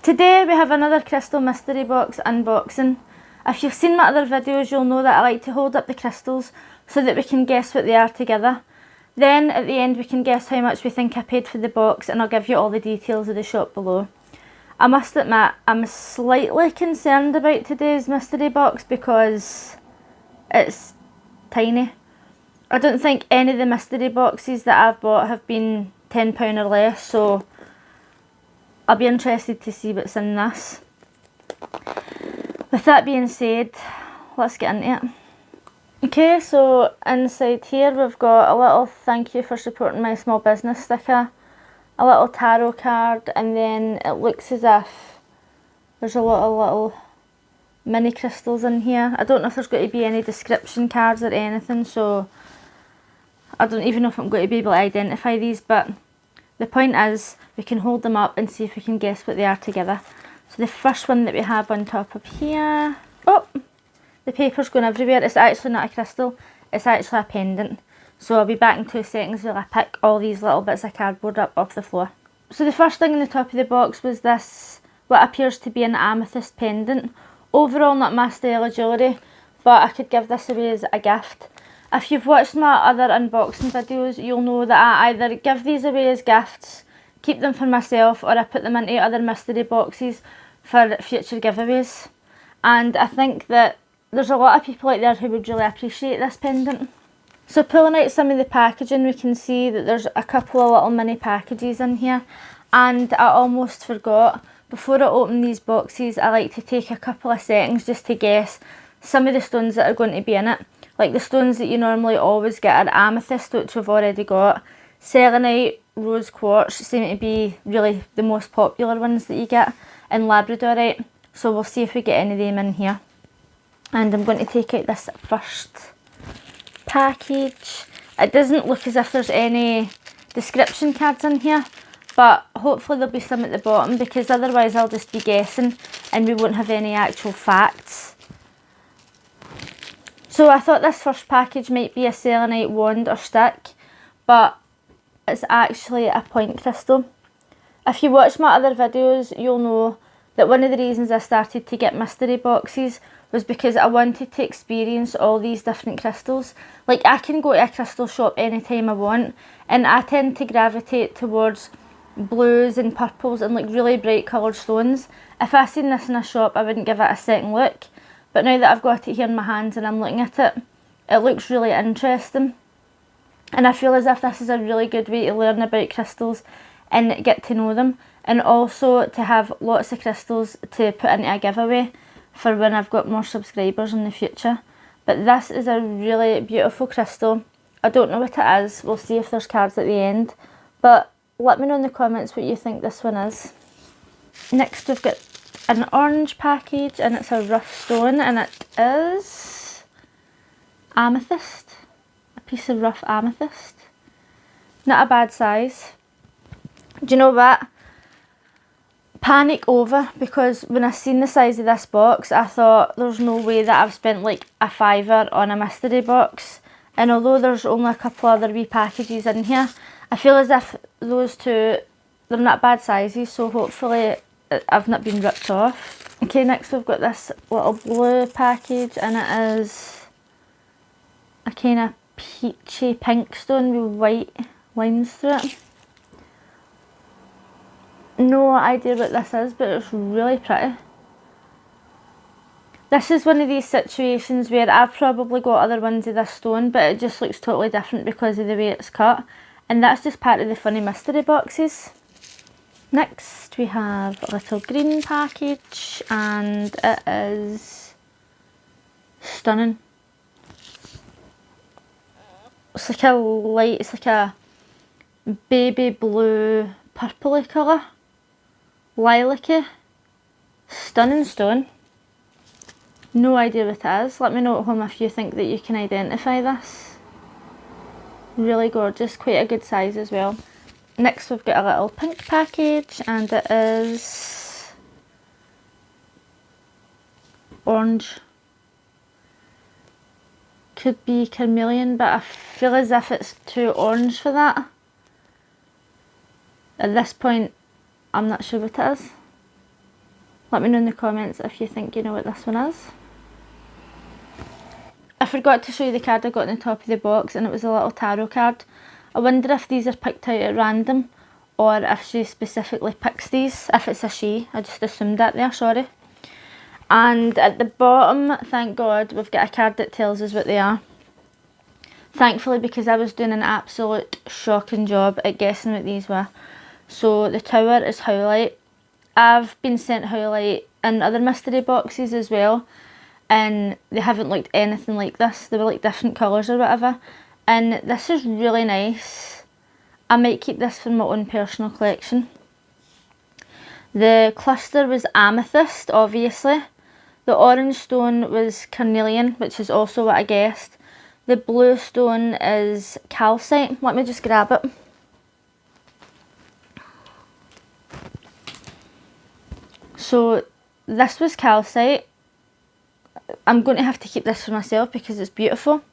Today we have another crystal mystery box unboxing. If you've seen my other videos, you'll know that I like to hold up the crystals so that we can guess what they are together. Then at the end we can guess how much we think I paid for the box, and I'll give you all the details of the shop below. I must admit, I'm slightly concerned about today's mystery box because it's tiny. I don't think any of the mystery boxes that I've bought have been £10 or less, so I'll be interested to see what's in this. With that being said, let's get into it. Okay, so inside here we've got a little thank you for supporting my small business sticker, a little tarot card, and then it looks as if there's a lot of little mini crystals in here. I don't know if there's going to be any description cards or anything, so I don't even know if I'm going to be able to identify these, but the point is we can hold them up and see if we can guess what they are together. So the first one that we have on top of here, oh, the paper's going everywhere. It's actually not a crystal, it's actually a pendant. So I'll be back in 2 seconds while I pick all these little bits of cardboard up off the floor. So the first thing on the top of the box was this, what appears to be an amethyst pendant. Overall not my style of jewellery, but I could give this away as a gift. If you've watched my other unboxing videos, you'll know that I either give these away as gifts, keep them for myself, or I put them into other mystery boxes for future giveaways. And I think that there's a lot of people out there who would really appreciate this pendant. So pulling out some of the packaging, we can see that there's a couple of little mini packages in here. And I almost forgot, before I open these boxes, I like to take a couple of seconds just to guess some of the stones that are going to be in it. Like the stones that you normally always get are amethyst, which we've already got. Selenite, rose quartz seem to be really the most popular ones that you get, and labradorite. So we'll see if we get any of them in here. And I'm going to take out this first package. It doesn't look as if there's any description cards in here, but hopefully there'll be some at the bottom, because otherwise I'll just be guessing and we won't have any actual facts. So I thought this first package might be a selenite wand or stick, but it's actually a point crystal. If you watch my other videos, you'll know that one of the reasons I started to get mystery boxes was because I wanted to experience all these different crystals. Like, I can go to a crystal shop anytime I want, and I tend to gravitate towards blues and purples and like really bright coloured stones. If I seen this in a shop, I wouldn't give it a second look. But now that I've got it here in my hands and I'm looking at it, it looks really interesting. And I feel as if this is a really good way to learn about crystals and get to know them. And also to have lots of crystals to put into a giveaway for when I've got more subscribers in the future. But this is a really beautiful crystal. I don't know what it is. We'll see if there's cards at the end. But let me know in the comments what you think this one is. Next we've got an orange package, and it's a rough stone, and it is amethyst. A piece of rough amethyst. Not a bad size. Do you know what? Panic over, because when I seen the size of this box, I thought there's no way that I've spent like a £5 on a mystery box. And although there's only a couple other wee packages in here, I feel as if those two, they're not bad sizes, so hopefully I've not been ripped off. Okay, next we've got this little blue package, and it is a kind of peachy pink stone with white lines through it. No idea what this is, but it's really pretty. This is one of these situations where I've probably got other ones of this stone, but it just looks totally different because of the way it's cut. And that's just part of the funny mystery boxes. Next we have a little green package, and it is stunning. It's like a light, it's like a baby blue purpley colour. Lilac-y. Stunning stone. No idea what it is. Let me know at home if you think that you can identify this. Really gorgeous, quite a good size as well. Next we've got a little pink package, and it is orange. Could be carnelian, but I feel as if it's too orange for that. At this point, I'm not sure what it is. Let me know in the comments if you think you know what this one is. I forgot to show you the card I got on the top of the box, and it was a little tarot card. I wonder if these are picked out at random or if she specifically picks these. If it's a she, I just assumed that there, sorry. And at the bottom, thank God, we've got a card that tells us what they are. Thankfully, because I was doing an absolute shocking job at guessing what these were. So the Tower is Howlite. I've been sent Howlite in other mystery boxes as well, and they haven't looked anything like this. They were like different colours or whatever. And this is really nice. I might keep this for my own personal collection. The cluster was amethyst, obviously. The orange stone was carnelian, which is also what I guessed. The blue stone is calcite. Let me just grab it. So this was calcite. I'm going to have to keep this for myself because it's beautiful.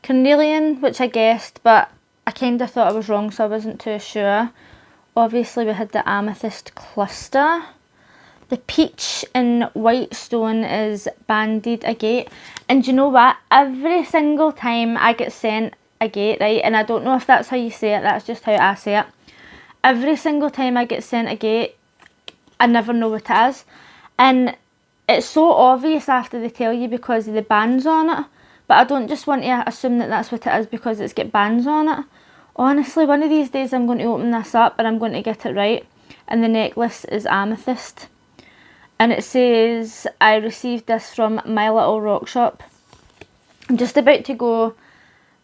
Carnelian, which I guessed, but I kind of thought I was wrong, so I wasn't too sure. Obviously we had the amethyst cluster. The peach and white stone is banded agate. And you know what? Every single time I get sent agate, right, and I don't know if that's how you say it, that's just how I say it. Every single time I get sent agate, I never know what it is. And it's so obvious after they tell you because of the bands on it. But I don't just want to assume that that's what it is because it's got bands on it. Honestly, one of these days I'm going to open this up and I'm going to get it right. And the necklace is amethyst. And it says, I received this from my little rock shop. I'm just about to go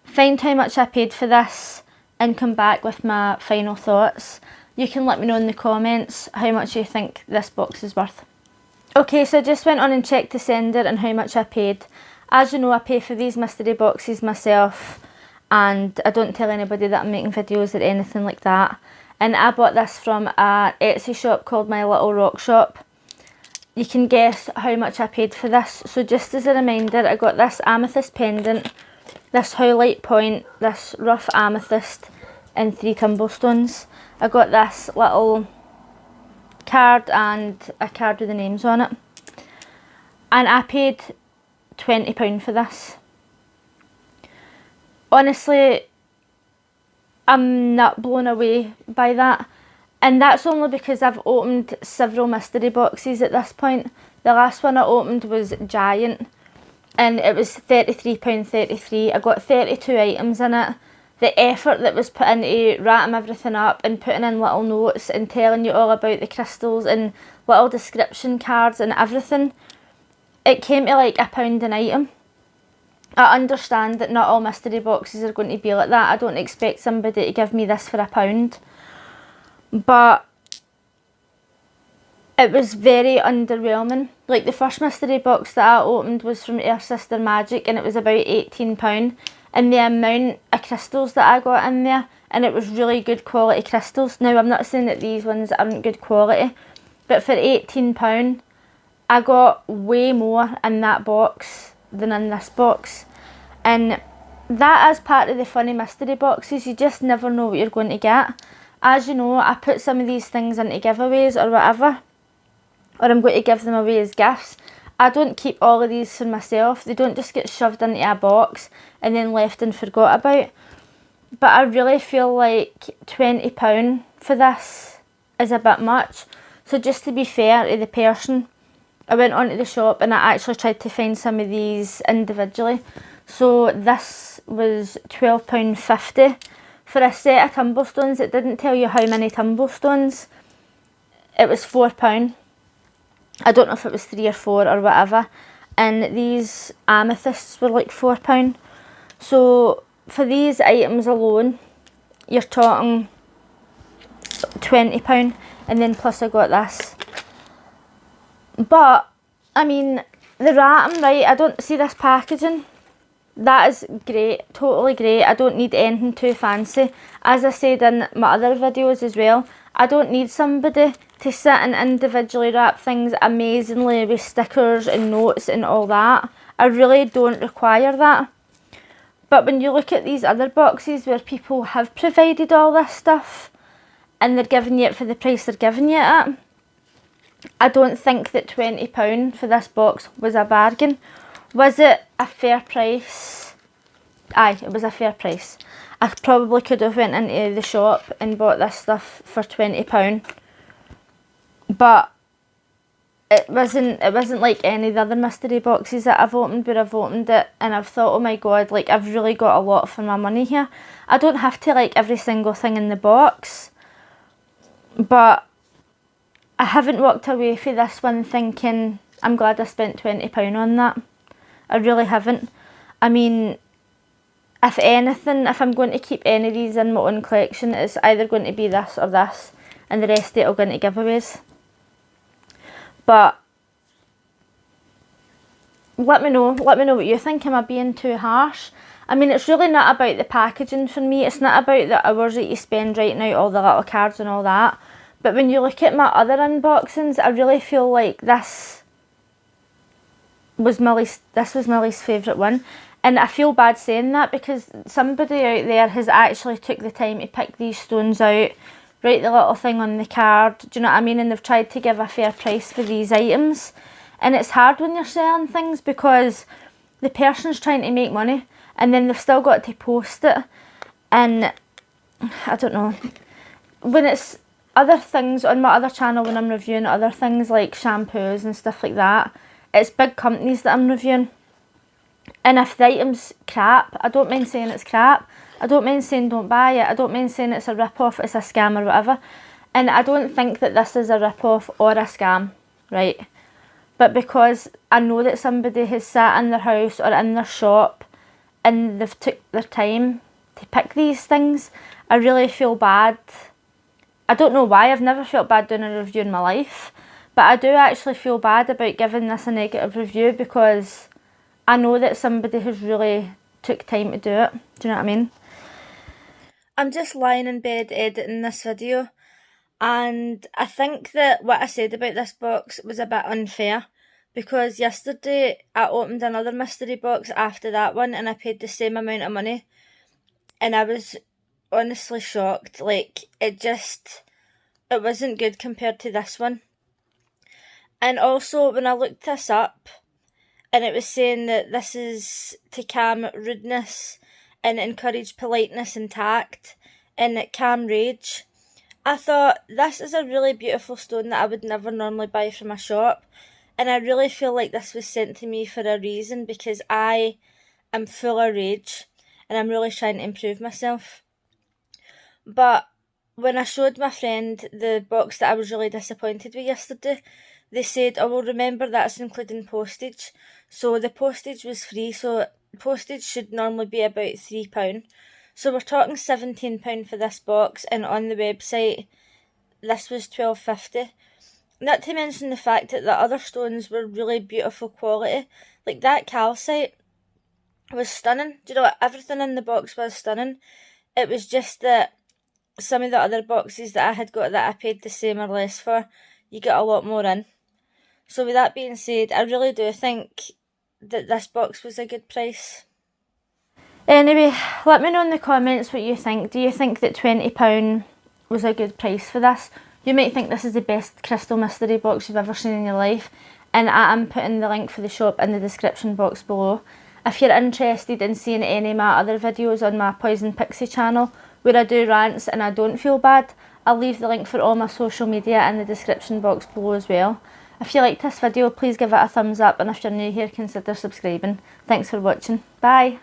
find how much I paid for this and come back with my final thoughts. You can let me know in the comments how much you think this box is worth. Okay, so I just went on and checked the sender and how much I paid. As you know, I pay for these mystery boxes myself, and I don't tell anybody that I'm making videos or anything like that. And I bought this from an Etsy shop called My Little Rock Shop. You can guess how much I paid for this. So just as a reminder, I got this amethyst pendant, this Howlite point, this rough amethyst, and 3 tumblestones. I got this little card and a card with the names on it. And I paid £20 for this. Honestly, I'm not blown away by that. And that's only because I've opened several mystery boxes at this point. The last one I opened was Giant, and it was £33.33. I got 32 items in it. The effort that was put into wrapping everything up and putting in little notes and telling you all about the crystals and little description cards and everything, it came to like £1 an item. I understand that not all mystery boxes are going to be like that. I don't expect somebody to give me this for £1. But it was very underwhelming. Like the first mystery box that I opened was from Air Sister Magic, and it was about £18. And the amount of crystals that I got in there, and it was really good quality crystals. Now I'm not saying that these ones aren't good quality, but for £18 I got way more in that box than in this box. And that is part of the funny mystery boxes. You just never know what you're going to get. As you know, I put some of these things into giveaways or whatever, or I'm going to give them away as gifts. I don't keep all of these for myself. They don't just get shoved into a box and then left and forgot about. But I really feel like £20 for this is a bit much. So just to be fair to the person, I went onto the shop and I actually tried to find some of these individually. So this was £12.50. For a set of tumblestones, it didn't tell you how many tumblestones. It was £4. I don't know if it was 3 or 4 or whatever. And these amethysts were like £4. So for these items alone, you're talking £20. And then plus I got this. But, I mean, the wrapping, right, I don't see this packaging. That is great, totally great. I don't need anything too fancy. As I said in my other videos as well, I don't need somebody to sit and individually wrap things amazingly with stickers and notes and all that. I really don't require that. But when you look at these other boxes where people have provided all this stuff and they're giving you it for the price they're giving you it at, I don't think that £20 for this box was a bargain. Was it a fair price? Aye, it was a fair price. I probably could have went into the shop and bought this stuff for £20. But it wasn't like any of the other mystery boxes that I've opened, where I've opened it and I've thought, oh my god, like I've really got a lot for my money here. I don't have to like every single thing in the box, but I haven't walked away from this one thinking, I'm glad I spent £20 on that. I really haven't. I mean, if anything, if I'm going to keep any of these in my own collection, it's either going to be this or this, and the rest of it will go into giveaways. But let me know what you think. Am I being too harsh? I mean, it's really not about the packaging for me. It's not about the hours that you spend writing out all the little cards and all that. But when you look at my other unboxings, I really feel like this was my least favourite one. And I feel bad saying that, because somebody out there has actually took the time to pick these stones out, write the little thing on the card, do you know what I mean? And they've tried to give a fair price for these items. And it's hard when you're selling things, because the person's trying to make money and then they've still got to post it. And I don't know. When it's other things on my other channel, when I'm reviewing other things like shampoos and stuff like that, it's big companies that I'm reviewing. And if the item's crap, I don't mind saying it's crap. I don't mind saying don't buy it. I don't mind saying it's a rip-off, it's a scam or whatever. And I don't think that this is a rip-off or a scam, right? But because I know that somebody has sat in their house or in their shop and they've took their time to pick these things, I really feel bad. I don't know why, I've never felt bad doing a review in my life, but I do actually feel bad about giving this a negative review, because I know that somebody has really took time to do it. Do you know what I mean? I'm just lying in bed editing this video, and I think that what I said about this box was a bit unfair, because yesterday I opened another mystery box after that one and I paid the same amount of money, and I was honestly shocked. Like, it wasn't good compared to this one. And also, when I looked this up, and it was saying that this is to calm rudeness and encourage politeness and tact and calm rage, I thought, this is a really beautiful stone that I would never normally buy from a shop. And I really feel like this was sent to me for a reason, because I am full of rage and I'm really trying to improve myself. But when I showed my friend the box that I was really disappointed with yesterday, they said, oh, well, remember that's including postage. So the postage was free, so postage should normally be about £3. So we're talking £17 for this box, and on the website this was £12.50. Not to mention the fact that the other stones were really beautiful quality. Like, that calcite was stunning. Do you know what? Everything in the box was stunning. It was just that some of the other boxes that I had got that I paid the same or less for, you get a lot more in. So with that being said, I really do think that this box was a good price. Anyway, let me know in the comments what you think. Do you think that £20 was a good price for this? You might think this is the best crystal mystery box you've ever seen in your life, and I am putting the link for the shop in the description box below. If you're interested in seeing any of my other videos on my Poison Pixie channel, where I do rants and I don't feel bad, I'll leave the link for all my social media in the description box below as well. If you liked this video, please give it a thumbs up, and if you're new here, consider subscribing. Thanks for watching. Bye!